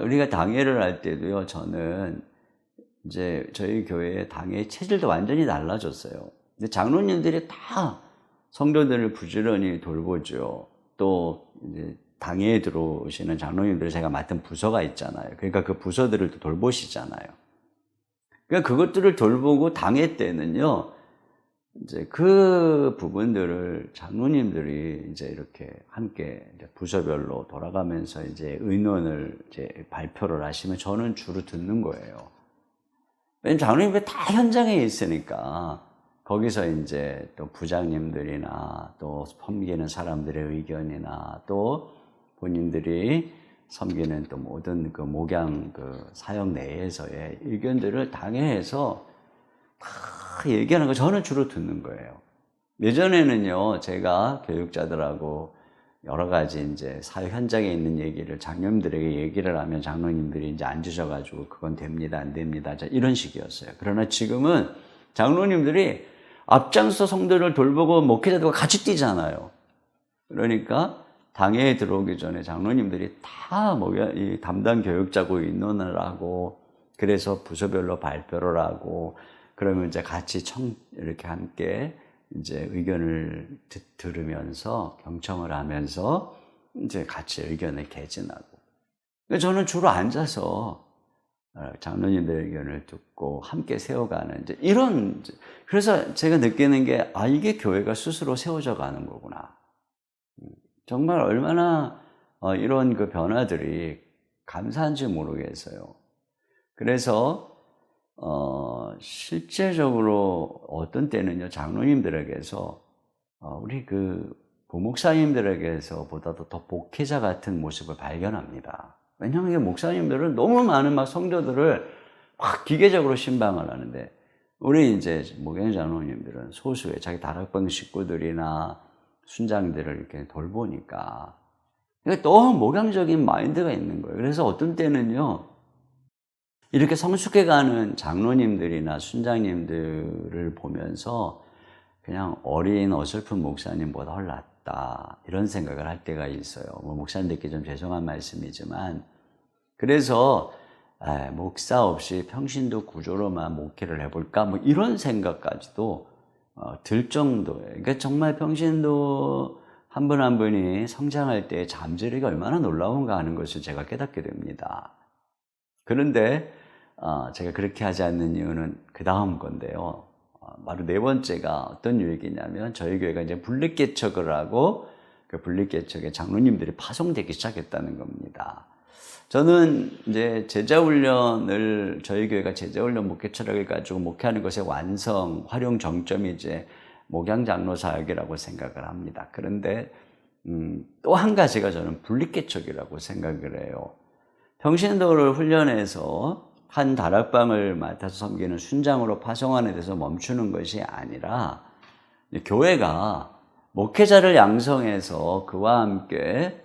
우리가 당회를 할 때도요, 저는 이제 저희 교회의 당회 체질도 완전히 달라졌어요. 근데 장로님들이 다 성도들을 부지런히 돌보죠. 또 이제 당회에 들어오시는 장로님들 제가 맡은 부서가 있잖아요. 그러니까 그 부서들을 또 돌보시잖아요. 그러니까 그것들을 돌보고 당회 때는요, 이제 그 부분들을 장로님들이 이제 이렇게 함께 이제 부서별로 돌아가면서 이제 의논을 이제 발표를 하시면 저는 주로 듣는 거예요. 왜냐면 장로님들이 다 현장에 있으니까 거기서 이제 또 부장님들이나 또 섬기는 사람들의 의견이나 또 본인들이 섬기는 또 모든 그 목양 그 사역 내에서의 의견들을 당회에서 다 얘기하는 거 저는 주로 듣는 거예요. 예전에는요, 제가 교육자들하고 여러 가지 이제 사회 현장에 있는 얘기를 장로님들에게 얘기를 하면 장로님들이 이제 앉으셔가지고 그건 됩니다, 안 됩니다. 이런 식이었어요. 그러나 지금은 장로님들이 앞장서 성도를 돌보고 목회자들과 같이 뛰잖아요. 그러니까 당회에 들어오기 전에 장로님들이 다 이 담당 교육자고 의논을 하고 그래서 부서별로 발표를 하고 그러면 이제 같이 이렇게 함께 이제 의견을 들으면서 경청을 하면서 이제 같이 의견을 개진하고. 저는 주로 앉아서 장로님들 의견을 듣고 함께 세워가는 이제 이런, 그래서 제가 느끼는 게 이게 교회가 스스로 세워져 가는 거구나. 정말 얼마나 이런 그 변화들이 감사한지 모르겠어요. 그래서 실제적으로 어떤 때는요, 장로님들에게서 우리 그 부목사님들에게서 보다도 더 목회자 같은 모습을 발견합니다. 왜냐하면 목사님들은 너무 많은 막 성도들을 막 기계적으로 신방을 하는데 우리 이제 목양 장로님들은 소수의 자기 다락방 식구들이나 순장들을 이렇게 돌보니까 너무 목양적인 마인드가 있는 거예요. 그래서 어떤 때는요, 이렇게 성숙해가는 장로님들이나 순장님들을 보면서 그냥 어린 어설픈 목사님보다 훨 낫다 이런 생각을 할 때가 있어요. 목사님들께 좀 죄송한 말씀이지만, 그래서 목사 없이 평신도 구조로만 목회를 해볼까 이런 생각까지도 들 정도예요. 그러니까 정말 평신도 한 분 한 분이 성장할 때 잠재력이 얼마나 놀라운가 하는 것을 제가 깨닫게 됩니다. 그런데 제가 그렇게 하지 않는 이유는 그 다음 건데요. 바로 네 번째가 어떤 유익이냐면 저희 교회가 이제 분립개척을 하고 그 분립개척에 장로님들이 파송되기 시작했다는 겁니다. 저는 이제 제자훈련을 저희 교회가 제자훈련 목회 철학을 가지고 목회하는 것의 완성, 활용 정점이 이제 목양장로 사역이라고 생각을 합니다. 그런데 또 한 가지가 저는 분립개척이라고 생각을 해요. 평신도를 훈련해서 한 다락방을 맡아서 섬기는 순장으로 파송하는 데서 멈추는 것이 아니라 교회가 목회자를 양성해서 그와 함께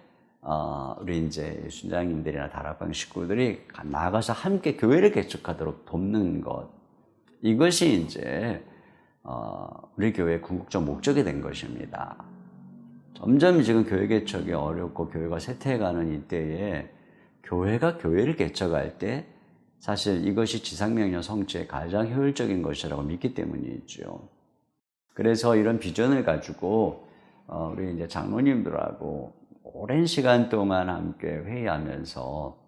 우리 이제 순장님들이나 다락방 식구들이 나가서 함께 교회를 개척하도록 돕는 것. 이것이 이제, 우리 교회의 궁극적 목적이 된 것입니다. 점점 지금 교회 개척이 어렵고 교회가 쇠퇴해가는 이때에 교회가 교회를 개척할 때 사실 이것이 지상명령 성취의 가장 효율적인 것이라고 믿기 때문이죠. 그래서 이런 비전을 가지고 우리 이제 장로님들하고 오랜 시간 동안 함께 회의하면서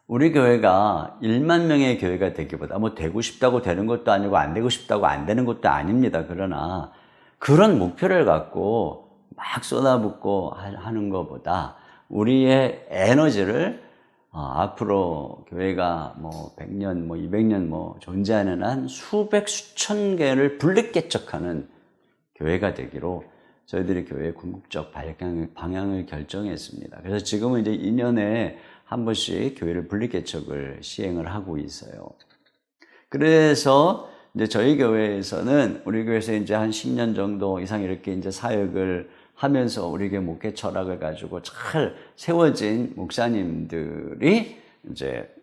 우리 교회가 1만 명의 교회가 되기보다 뭐 되고 싶다고 되는 것도 아니고 안 되고 싶다고 안 되는 것도 아닙니다. 그러나 그런 목표를 갖고 막 쏟아붓고 하는 것보다 우리의 에너지를 앞으로 교회가 뭐 100년, 뭐 200년 뭐 존재하는 한 수백, 수천 개를 분립개척하는 교회가 되기로 저희들이 교회의 궁극적 방향을 결정했습니다. 그래서 지금은 이제 2년에 한 번씩 교회를 분립개척을 시행을 하고 있어요. 그래서 이제 저희 교회에서는 우리 교회에서 이제 한 10년 정도 이상 이렇게 이제 사역을 하면서 우리 교회 목회 철학을 가지고 잘 세워진 목사님들이 이제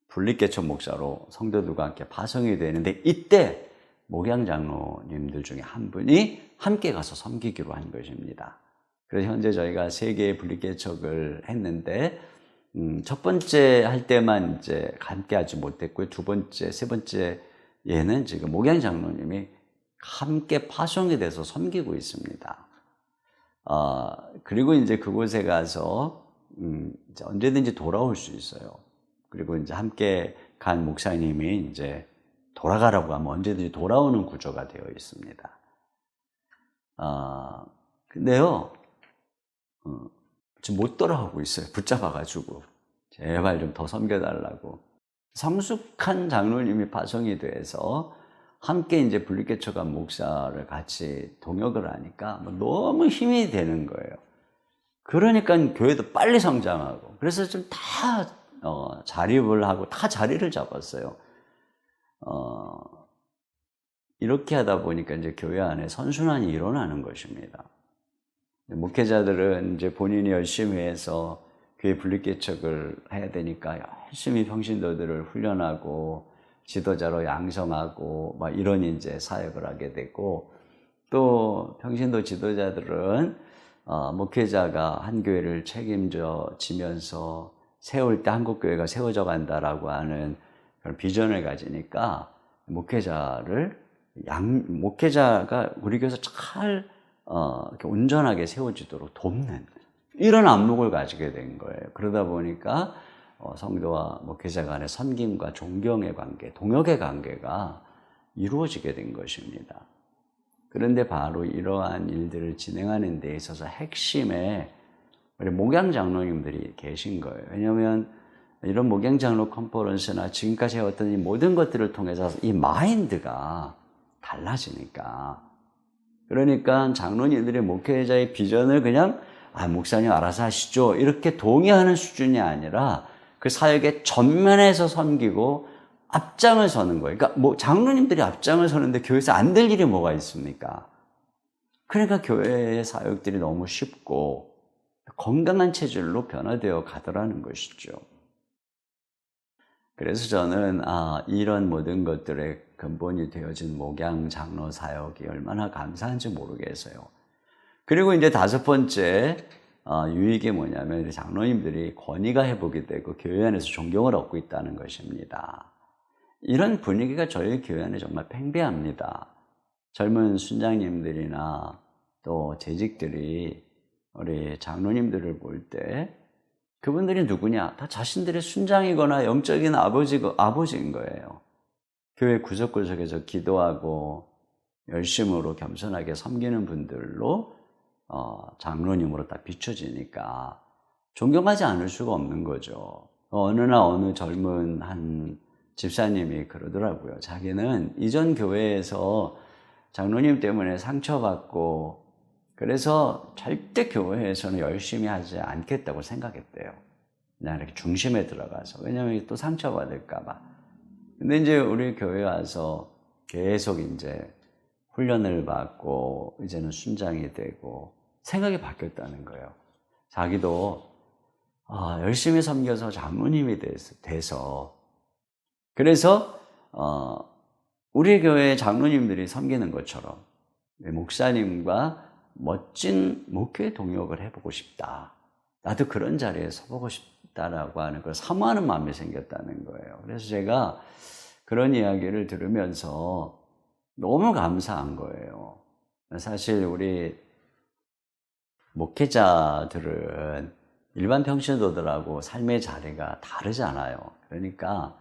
분립개척 목사로 성도들과 함께 파송이 되는데 이때 목양 장로님들 중에 한 분이 함께 가서 섬기기로 한 것입니다. 그래서 현재 저희가 3개의 분립개척을 했는데 첫 번째 할 때만 이제 함께 하지 못했고요. 두 번째, 세 번째에는 지금 목양 장로님이 함께 파송이 돼서 섬기고 있습니다. 그리고 이제 그곳에 가서 이제 언제든지 돌아올 수 있어요. 그리고 이제 함께 간 목사님이 이제 돌아가라고 하면 언제든지 돌아오는 구조가 되어 있습니다. 근데요, 지금 못 돌아오고 있어요. 붙잡아가지고. 제발 좀 더 섬겨달라고. 성숙한 장로님이 파송이 돼서 함께 이제 분립개척한 목사를 같이 동역을 하니까 너무 힘이 되는 거예요. 그러니까 교회도 빨리 성장하고. 그래서 좀 다 자립을 하고 다 자리를 잡았어요. 이렇게 하다 보니까 이제 교회 안에 선순환이 일어나는 것입니다. 목회자들은 이제 본인이 열심히 해서 교회 분립개척을 해야 되니까 열심히 평신도들을 훈련하고 지도자로 양성하고 막 이런 이제 사역을 하게 되고 또 평신도 지도자들은 목회자가 한 교회를 책임져 지면서 세울 때 한국 교회가 세워져 간다라고 하는 그런 비전을 가지니까 목회자가 우리 교회에서 잘 이렇게 온전하게 세워지도록 돕는 이런 안목을 가지게 된 거예요. 그러다 보니까 성도와 목회자 간의 섬김과 존경의 관계, 동역의 관계가 이루어지게 된 것입니다. 그런데 바로 이러한 일들을 진행하는 데 있어서 핵심에 우리 목양 장로님들이 계신 거예요. 왜냐하면 이런 목양 장로 컨퍼런스나 지금까지 해왔던 이 모든 것들을 통해서 이 마인드가 달라지니까. 그러니까 장로님들의 목회자의 비전을 그냥 목사님 알아서 하시죠 이렇게 동의하는 수준이 아니라 그 사역에 전면에서 섬기고 앞장을 서는 거예요. 그러니까 뭐 장로님들이 앞장을 서는데 교회에서 안 될 일이 뭐가 있습니까? 그러니까 교회의 사역들이 너무 쉽고 건강한 체질로 변화되어 가더라는 것이죠. 그래서 저는 이런 모든 것들의 근본이 되어진 목양 장로 사역이 얼마나 감사한지 모르겠어요. 그리고 이제 5번째 유익이 뭐냐면 장로님들이 권위가 회복이 되고 교회 안에서 존경을 얻고 있다는 것입니다. 이런 분위기가 저희 교회 안에 정말 팽배합니다. 젊은 순장님들이나 또 재직들이 우리 장로님들을 볼 때 그분들이 누구냐? 다 자신들의 순장이거나 영적인 아버지인 거예요. 교회 구석구석에서 기도하고 열심으로 겸손하게 섬기는 분들로 장로님으로 딱 비춰지니까 존경하지 않을 수가 없는 거죠. 어느 젊은 한 집사님이 그러더라고요. 자기는 이전 교회에서 장로님 때문에 상처받고 그래서 절대 교회에서는 열심히 하지 않겠다고 생각했대요. 그냥 이렇게 중심에 들어가서. 왜냐하면 또 상처받을까봐. 근데 이제 우리 교회 와서 계속 이제 훈련을 받고 이제는 순장이 되고 생각이 바뀌었다는 거예요. 자기도 열심히 섬겨서 장로님이 돼서 그래서 우리 교회 장로님들이 섬기는 것처럼 목사님과 멋진 목회 동역을 해보고 싶다. 나도 그런 자리에 서보고 싶다라고 하는 걸 사모하는 마음이 생겼다는 거예요. 그래서 제가 그런 이야기를 들으면서 너무 감사한 거예요. 사실 우리 목회자들은 일반 평신도들하고 삶의 자리가 다르잖아요. 그러니까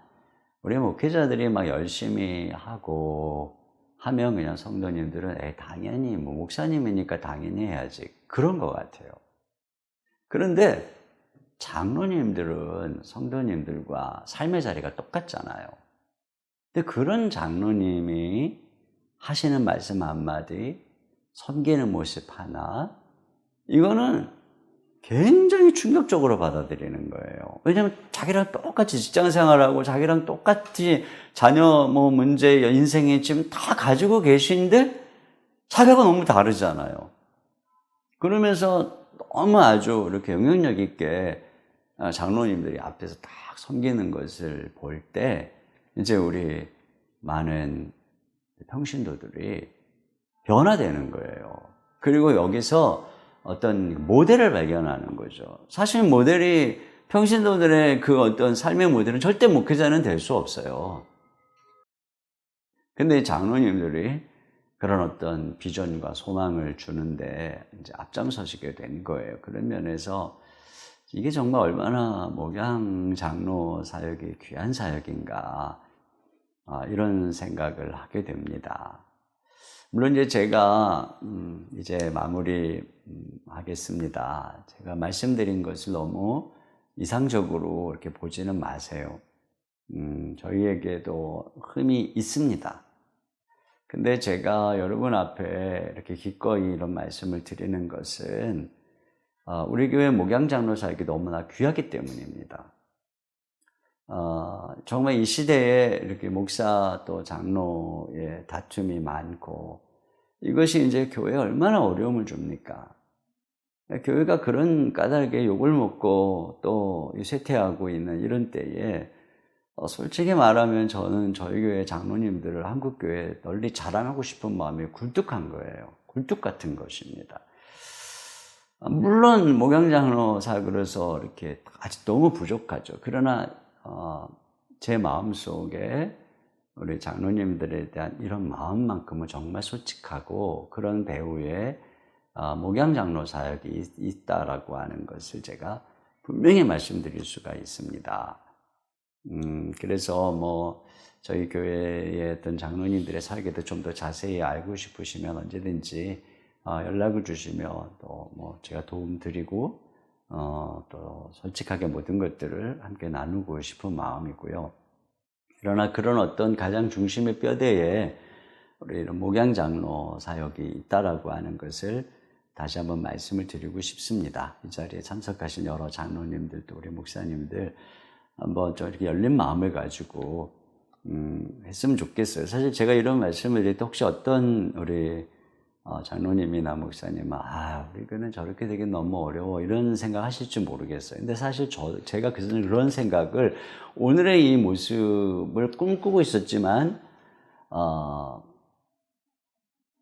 우리 목회자들이 막 열심히 하고 하면 그냥 성도님들은 당연히 뭐 목사님이니까 당연히 해야지 그런 것 같아요. 그런데 장로님들은 성도님들과 삶의 자리가 똑같잖아요. 근데 그런 장로님이 하시는 말씀 한마디, 섬기는 모습 하나, 이거는 굉장히 충격적으로 받아들이는 거예요. 왜냐하면 자기랑 똑같이 직장 생활하고 자기랑 똑같이 자녀 문제, 인생에 지금 다 가지고 계신데 자기가 너무 다르잖아요. 그러면서 너무 아주 이렇게 영향력 있게 장로님들이 앞에서 딱 섬기는 것을 볼 때 이제 우리 많은 평신도들이 변화되는 거예요. 그리고 여기서 어떤 모델을 발견하는 거죠. 사실 모델이 평신도들의 그 어떤 삶의 모델은 절대 목회자는 될 수 없어요. 근데 장로님들이 그런 어떤 비전과 소망을 주는데 이제 앞장서시게 된 거예요. 그런 면에서 이게 정말 얼마나 목양 장로 사역이 귀한 사역인가 이런 생각을 하게 됩니다. 물론 이제 제가 이제 마무리 하겠습니다. 제가 말씀드린 것을 너무 이상적으로 이렇게 보지는 마세요. 저희에게도 흠이 있습니다. 근데 제가 여러분 앞에 이렇게 기꺼이 이런 말씀을 드리는 것은 우리 교회 목양장로 사역이 너무나 귀하기 때문입니다. 정말 이 시대에 이렇게 목사 또 장로의 다툼이 많고 이것이 이제 교회에 얼마나 어려움을 줍니까? 교회가 그런 까닭에 욕을 먹고 또 쇠퇴하고 있는 이런 때에 솔직히 말하면 저는 저희 교회 장로님들을 한국교회에 널리 자랑하고 싶은 마음이 굴뚝한 거예요. 굴뚝 같은 것입니다. 물론 목양장로 사역으로서 이렇게 아직 너무 부족하죠. 그러나 제 마음속에 우리 장로님들에 대한 이런 마음만큼은 정말 솔직하고 그런 배후에 목양장로 사역이 있다라고 하는 것을 제가 분명히 말씀드릴 수가 있습니다. 그래서 저희 교회의 어떤 장로님들의 사역에 대해 좀 더 자세히 알고 싶으시면 언제든지 연락을 주시면 또 제가 도움 드리고 또 솔직하게 모든 것들을 함께 나누고 싶은 마음이고요. 그러나 그런 어떤 가장 중심의 뼈대에 우리 이런 목양장로 사역이 있다라고 하는 것을 다시 한번 말씀을 드리고 싶습니다. 이 자리에 참석하신 여러 장로님들도 우리 목사님들 한번 좀 이렇게 열린 마음을 가지고 했으면 좋겠어요. 사실 제가 이런 말씀을 드릴 때 혹시 어떤 우리 장로님이나 목사님, 우리 교회는 저렇게 되기 너무 어려워 이런 생각 하실지 모르겠어요. 근데 사실 제가 그런 생각을 오늘의 이 모습을 꿈꾸고 있었지만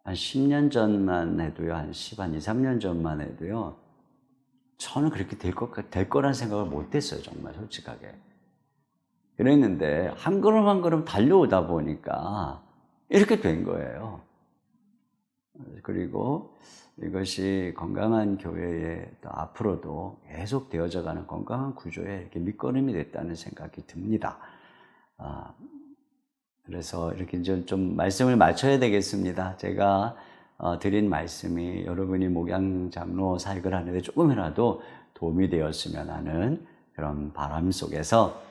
한 10년 전만 해도요, 한 2, 3년 전만 해도요, 저는 그렇게 될 거란 생각을 못 했어요, 정말 솔직하게. 그랬는데 한 걸음 한 걸음 달려오다 보니까 이렇게 된 거예요. 그리고 이것이 건강한 교회에 또 앞으로도 계속 되어져 가는 건강한 구조에 이렇게 밑거름이 됐다는 생각이 듭니다. 그래서 이렇게 좀 말씀을 맞춰야 되겠습니다. 제가 드린 말씀이 여러분이 목양장로 사역을 하는데 조금이라도 도움이 되었으면 하는 그런 바람 속에서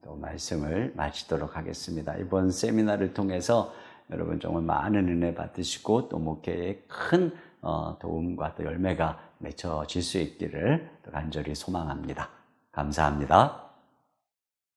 또 말씀을 마치도록 하겠습니다. 이번 세미나를 통해서 여러분 정말 많은 은혜 받으시고 또 목회에 큰 도움과 또 열매가 맺혀질 수 있기를 간절히 소망합니다. 감사합니다.